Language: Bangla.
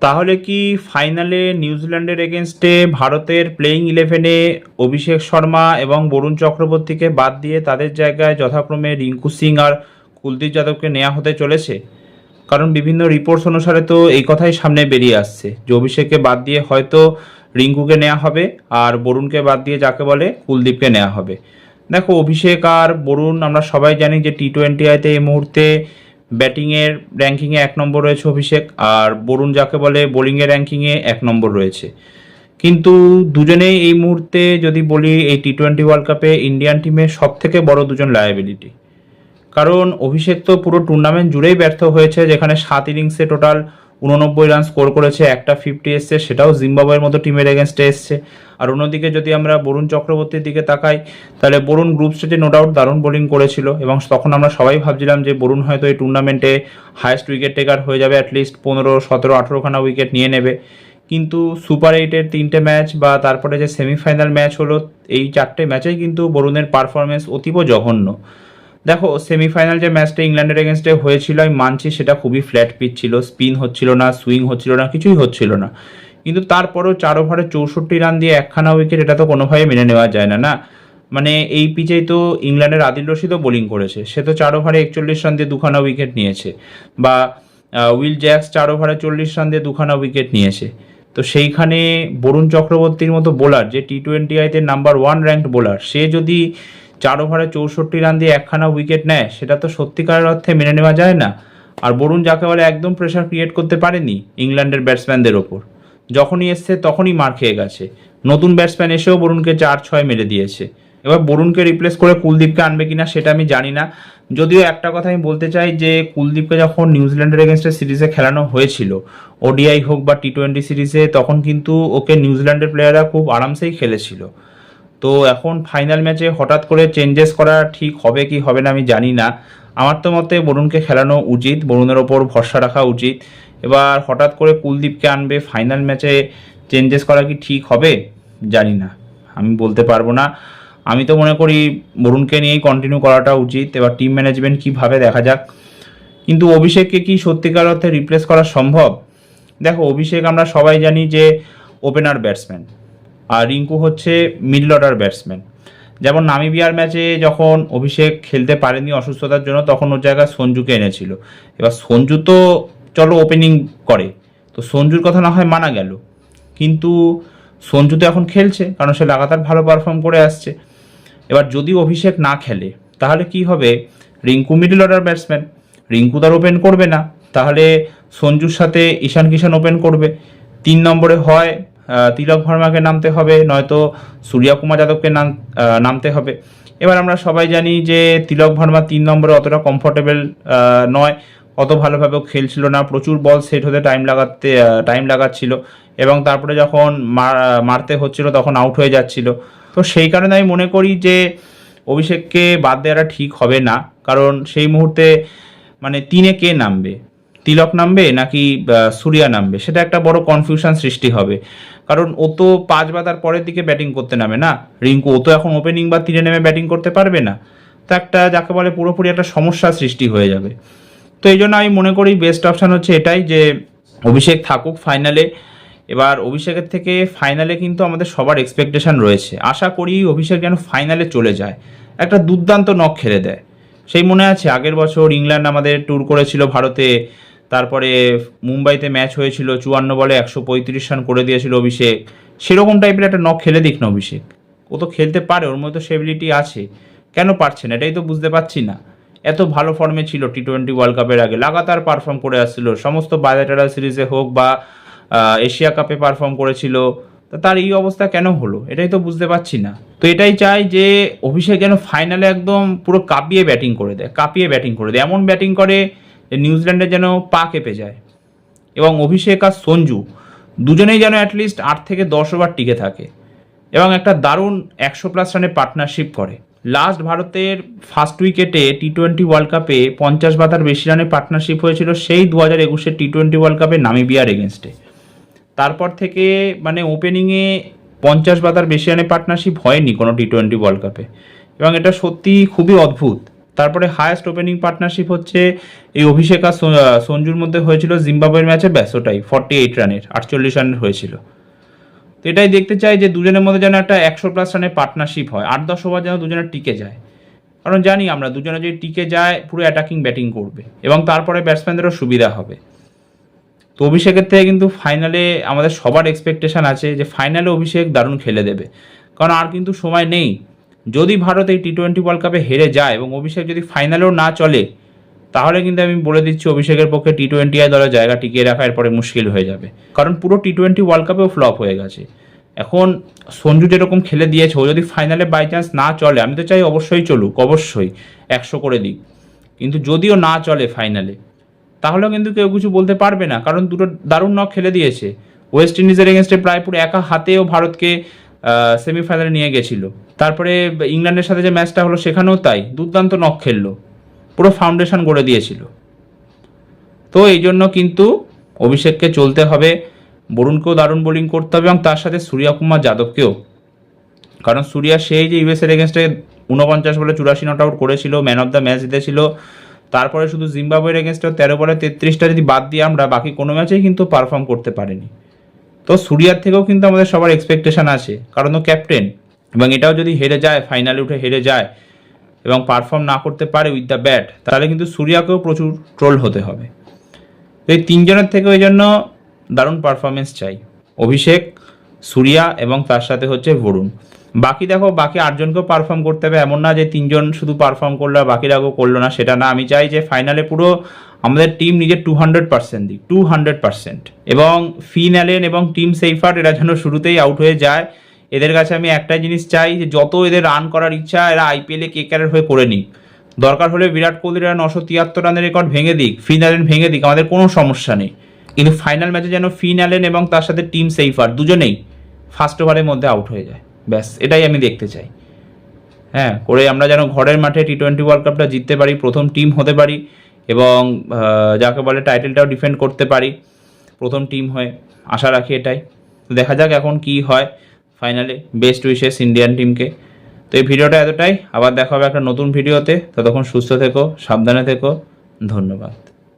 তাহলে কি ফাইনালে নিউজিল্যান্ডের এগেনস্টে ভারতের প্লেইং ইলেভেনে অভিষেক শর্মা এবং বরুণ চক্রবর্তীকে বাদ দিয়ে তাদের জায়গায় যথাক্রমে রিঙ্কু সিং আর কুলদীপ যাদবকে নেওয়া হতে চলেছে? কারণ বিভিন্ন রিপোর্টস অনুসারে তো এই কথাই সামনে বেরিয়ে আসছে যে অভিষেককে বাদ দিয়ে হয়তো রিঙ্কুকে নেওয়া হবে আর বরুণকে বাদ দিয়ে যাকে বলে কুলদীপকে নেওয়া হবে। দেখো, অভিষেক আর বরুণ আমরা সবাই জানি যে T20 এই মুহূর্তে ব্যাটিংয়ের র্যাঙ্কিংয়ে 1 নম্বর রয়েছে অভিষেক, আর বরুণ যাকে বলে বোলিংয়ের র্যাঙ্কিংয়ে 1 নম্বর রয়েছে। কিন্তু দুজনেই এই মুহূর্তে যদি বলি এই T20 ওয়ার্ল্ড কাপে ইন্ডিয়ান টিমের সব থেকে বড় দুজন লায়াবিলিটি। কারণ অভিষেক তো পুরো টুর্নামেন্ট জুড়েই ব্যর্থ হয়েছে, যেখানে 7 ইনিংসে টোটাল 89 রান স্কোর করেছে, একটা 50 এসছে, সেটাও জিম্বাবুয়ের মতো টিমের এগেনস্টে এসছে। আর অন্যদিকে যদি আমরা বরুণ চক্রবর্তীর দিকে তাকাই, তাহলে বরুণ গ্রুপ স্টেজে নো ডাউট দারুণ বোলিং করেছিল এবং তখন আমরা সবাই ভাবছিলাম যে বরুণ হয়তো এই টুর্নামেন্টে হায়েস্ট উইকেট টেকার হয়ে যাবে, অ্যাটলিস্ট 15, 17, 18খানা উইকেট নিয়ে নেবে। কিন্তু সুপার 8-এর 3টে ম্যাচ বা তারপরে যে সেমিফাইনাল ম্যাচ হলো, এই 4টে ম্যাচেই কিন্তু বরুণের পারফরমেন্স অতীব জঘন্য। দেখো, সেমিফাইনাল যে ম্যাচটা ইংল্যান্ডের এগেনস্টে হয়েছিল আমি মানছি সেটা খুবই ফ্ল্যাট পিচ ছিল, স্পিন হচ্ছিল না, সুইং হচ্ছিল না, কিছুই হচ্ছিল না। কিন্তু তারপরেও 4 ওভারে 64 রান দিয়ে 1খানা উইকেট, এটা তো কোনোভাবে মেনে নেওয়া যায় না, না। মানে এই পিচেই তো ইংল্যান্ডের আদিল রশিদও বোলিং করেছে, সে তো 4 ওভারে 41 রান দিয়ে 2খানা উইকেট নিয়েছে। বা উইল জ্যাক্স 4 ওভারে 40 রান দিয়ে 2খানা উইকেট নিয়েছে। তো সেইখানে বরুণ চক্রবর্তীর মতো বোলার, যে T20 নাম্বার 1 র্যাঙ্কড বোলার, সে যদি 4 ওভারে 64 রান দিয়ে 1খানা উইকেট নেয়, সেটা তো সত্যিকারের অর্থে মেনে নেওয়া যায় না। আর বরুণ যাকে বলে একদম প্রেশার ক্রিয়েট করতে পারেনি ইংল্যান্ডের ব্যাটসম্যানদের ওপর, যখনই এসছে তখনই মার খেয়ে গেছে। নতুন ব্যাটসম্যান এসেও বরুণকে 4-6 মেরে দিয়েছে। এবার বরুণকে রিপ্লেস করে কুলদীপকে আনবে কিনা সেটা আমি জানি না। যদিও একটা কথা আমি বলতে চাই যে কুলদীপকে যখন নিউজিল্যান্ডের এগেনস্টে সিরিজে খেলানো হয়েছিল, ওডিআই হোক বা T20 সিরিজে, তখন কিন্তু ওকে নিউজিল্যান্ডের প্লেয়াররা খুব আরামসেই খেলেছিল। তো এখন ফাইনাল ম্যাচে হঠাৎ করে চেঞ্জেস করা ঠিক হবে কি হবে না আমি জানি না। আমার তো মতে বরুণকে খেলানো উচিত, বরুণের ওপর ভরসা রাখা উচিত। এবার হঠাৎ করে কুলদীপকে আনবে ফাইনাল ম্যাচে, চেঞ্জেস করা কি ঠিক হবে জানি না, আমি বলতে পারবো না। আমি তো মনে করি বরুণকে নিয়েই কন্টিনিউ করাটা উচিত। এবার টিম ম্যানেজমেন্ট কীভাবে দেখা যাক। কিন্তু অভিষেককে কি সত্যিকার অর্থে রিপ্লেস করা সম্ভব? দেখো, অভিষেক আমরা সবাই জানি যে ওপেনার ব্যাটসম্যান, আর রিঙ্কু হচ্ছে মিডল অর্ডার ব্যাটসম্যান। যেমন নামিবিয়ার ম্যাচে যখন অভিষেক খেলতে পারেনি অসুস্থতার জন্য, তখন ওর জায়গায় সঞ্জুকে এনেছিল। এবার সঞ্জু তো চলো ওপেনিং করে, তো সঞ্জুর কথা না হয় মানা গেল, কিন্তু সঞ্জু তো এখন খেলছে, কারণ সে লাগাতার ভালো পারফর্ম করে আসছে। এবার যদি অভিষেক না খেলে তাহলে কি হবে? Rinku middle order batsman, Rinku তার ওপেন করবে না, তাহলে সঞ্জুর সাথে ঈশান কিষান ওপেন করবে। 3 নম্বরে হয় তিলক ভার্মাকে নামতে হবে, নয়তো সূর্যকুমার যাদবকে নামতে হবে। এবার আমরা সবাই জানি যে তিলক ভার্মা 3 নম্বরে অতটা কমফোর্টেবল নয়, অত ভালোভাবেও খেলছিল না, প্রচুর বল সেট হতে টাইম লাগাচ্ছিল, এবং তারপরে যখন মারতে হচ্ছিল তখন আউট হয়ে যাচ্ছিল। তো সেই কারণে আমি মনে করি যে অভিষেককে বাদ দেওয়াটা ঠিক হবে না। কারণ সেই মুহূর্তে মানে 3-এ কে নামবে? তিলক নামবে নাকি সূর্যা নামবে? সেটা একটা বড় কনফিউশন সৃষ্টি হবে। কারণ ও তো 5 বা তার পরের দিকে ব্যাটিং করতে নামে না রিঙ্কু, ও তো এখন ওপেনিং বা 3-এ নেমে ব্যাটিং করতে পারবে না। তো একটা যাকে বলে পুরোপুরি একটা সমস্যার সৃষ্টি হয়ে যাবে। তো এই জন্য আমি মনে করি বেস্ট অপশান হচ্ছে এটাই যে অভিষেক থাকুক ফাইনালে। এবার অভিষেকের থেকে ফাইনালে কিন্তু আমাদের সবার এক্সপেকটেশন রয়েছে, আশা করি অভিষেক যেন ফাইনালে চলে যায়, একটা দুর্দান্ত নক খেলে দেয়। সেই মনে আছে আগের বছর ইংল্যান্ড আমাদের ট্যুর করেছিল ভারতে, তারপরে মুম্বাইতে ম্যাচ হয়েছিল, 54 বলে 135 রান করে দিয়েছিল অভিষেক। সেরকম টাইপের একটা নক খেলে দিক না অভিষেক, ও তো খেলতে পারে, ওর মধ্যে সেবিলিটি আছে, কেন পারছে না এটাই তো বুঝতে পারছি না। এত ভালো ফর্মে ছিল T20 ওয়ার্ল্ড কাপের আগে, লাগাতার পারফর্ম করে আসছিল, সমস্ত বায়োলেটারাল সিরিজে হোক বা এশিয়া কাপে পারফর্ম করেছিল। তো তার এই অবস্থা কেন হলো এটাই তো বুঝতে পারছি না। তো এটাই চাই যে অভিষেক যেন ফাইনালে একদম পুরো কাঁপিয়ে ব্যাটিং করে দেয়, এমন ব্যাটিং করে যে নিউজিল্যান্ডের যেন পা কেঁপে যায়। এবং অভিষেক আর সঞ্জু দুজনেই যেন অ্যাটলিস্ট 8 থেকে 10 ওভার টিকে থাকে এবং একটা দারুণ 100+ রানের পার্টনারশিপ করে। লাস্ট ভারতের ফার্স্ট উইকেটে T20 ওয়ার্ল্ড কাপে 50 বা তার বেশি রানের পার্টনারশিপ হয়েছিল সেই 2021-এর T20 ওয়ার্ল্ড কাপে নামিবিয়ার এগেনস্টে। তারপর থেকে মানে ওপেনিংয়ে 50 বা তার বেশি রানের পার্টনারশিপ হয়নি কোনো T20 ওয়ার্ল্ড কাপে, এবং এটা সত্যি খুবই অদ্ভুত তারপরে হায়েস্ট ওপেনিং পার্টনারশিপ হচ্ছে এই অভিষেক আর সঞ্জুর মধ্যে হয়েছিল জিম্বাবুয়ের ম্যাচে, ব্যাস ওটাই 48 রানের, 48 রানের হয়েছিল। তো এটাই দেখতে চাই যে দুজনের মধ্যে যেন একটা 100+ রানের পার্টনারশিপ হয়, 8-10 ওভার যেন দুজনের টিকে যায়, কারণ জানি আমরা দুজনে যদি টিকে যায় পুরো অ্যাটাকিং ব্যাটিং করবে এবং তারপরে ব্যাটসম্যানদেরও সুবিধা হবে। তো অভিষেকের থেকে কিন্তু ফাইনালে আমাদের সবার এক্সপেকটেশন আছে যে ফাইনালে অভিষেক দারুণ খেলে দেবে, কারণ আর কিন্তু সময় নেই। যদি ভারত এই টি-20 ওয়ার্ল্ড কাপে হেরে যায় এবং অভিষেক যদি ফাইনালেও না চলে, তাহলে কিন্তু আমি বলে দিচ্ছি অভিষেকের পক্ষে টি-20 দলের জায়গা টিকিয়ে রাখা এরপরে মুশকিল হয়ে যাবে, কারণ পুরো টি-20 ওয়ার্ল্ড কাপেও ফ্লপ হয়ে গেছে। এখন সঞ্জু যেরকম খেলে দিয়েছে, ও যদি ফাইনালে বাই চান্স না চলে, আমি তো চাই অবশ্যই চলুক, অবশ্যই 100 করে দিক, কিন্তু যদিও না চলে ফাইনালে, তাহলেও কিন্তু কেউ কিছু বলতে পারবে না, কারণ দুটো দারুণ নক খেলে দিয়েছে। ওয়েস্ট ইন্ডিজের এগেনস্টে প্রায় পুরো একা হাতেও ভারতকে সেমিফাইনালে নিয়ে গেছিল। তারপরে ইংল্যান্ডের সাথে যে ম্যাচটা হলো সেখানেও তাই দুর্দান্ত নক খেললো, পুরো ফাউন্ডেশন গড়ে দিয়েছিল। তো এই জন্য কিন্তু অভিষেককে চলতে হবে, বরুণকেও দারুণ বোলিং করতে হবে এবং তার সাথে সূর্যকুমার যাদবকেও, কারণ সূর্যা সেই যে ইউএসের এগেনস্টে 49 বলে 84 নট আউট করেছিল, ম্যান অফ দ্য ম্যাচ জিতেছিল। তারপরে শুধু জিম্বাবুয়ের এগেনস্টে 13 বলে 33টা যদি বাদ দিয়ে আমরা বাকি কোনো ম্যাচেই কিন্তু পারফর্ম করতে পারিনি। তো সূর্যার থেকেও কিন্তু আমাদের সবার এক্সপেকটেশন আছে, কারণ ও ক্যাপ্টেন, এবং এটাও যদি হেরে যায়, ফাইনালে উঠে হেরে যায় এবং পারফর্ম না করতে পারে উইথ দ্য ব্যাট, তাহলে কিন্তু সূর্যাকেও প্রচুর ট্রোল হতে হবে। এই তিনজনের থেকে ওই জন্য দারুণ পারফরমেন্স চাই, অভিষেক, সূর্যা এবং তার সাথে হচ্ছে বরুণ। বাকি দেখো, বাকি 8জনকেও পারফর্ম করতে হবে, এমন না যে 3জন শুধু পারফর্ম করলো আর বাকিরাও করলো না, সেটা না। আমি চাই যে ফাইনালে পুরো আমাদের টিম নিজের 200% দিক, 200%। এবং ফিন অ্যালেন এবং টিম সেইফার্ট এরা যেন শুরুতেই আউট হয়ে যায়। এদের কাছে আমি একটাই জিনিস চাই, যে যত এদের রান করার ইচ্ছা এরা আইপিএলে কেকেআরের হয়ে করে নিক, দরকার হলে বিরাট কোহলিরা 973 রানের রেকর্ড ভেঙে দিক, ফিন অ্যালেন ভেঙে দিক, আমাদের কোনো সমস্যা নেই। কিন্তু ফাইনাল ম্যাচে যেন ফিন অ্যালেন এবং তার সাথে টিম সেইফার্ট দুজনেই ফার্স্ট ওভারের মধ্যে আউট হয়ে যায়, ব্যাস এটাই আমি দেখতে চাই। হ্যাঁ, করে আমরা যেন ঘরের মাঠে টি-20 ওয়ার্ল্ড কাপটা জিততে পারি, প্রথম টিম হতে পারি এবং যাকে বলে টাইটেলটাও ডিফেন্ড করতে পারি প্রথম টিম হয়ে, আশা রাখি এটাই। তো দেখা যাক এখন কি হয় ফাইনালে। বেস্ট উইশেস ইন্ডিয়ান টিমকে। তো এই ভিডিওটা এতটাই, আবার দেখা হবে একটা নতুন ভিডিওতে। ততক্ষণ সুস্থ থেকো, সাবধানে থেকো, ধন্যবাদ।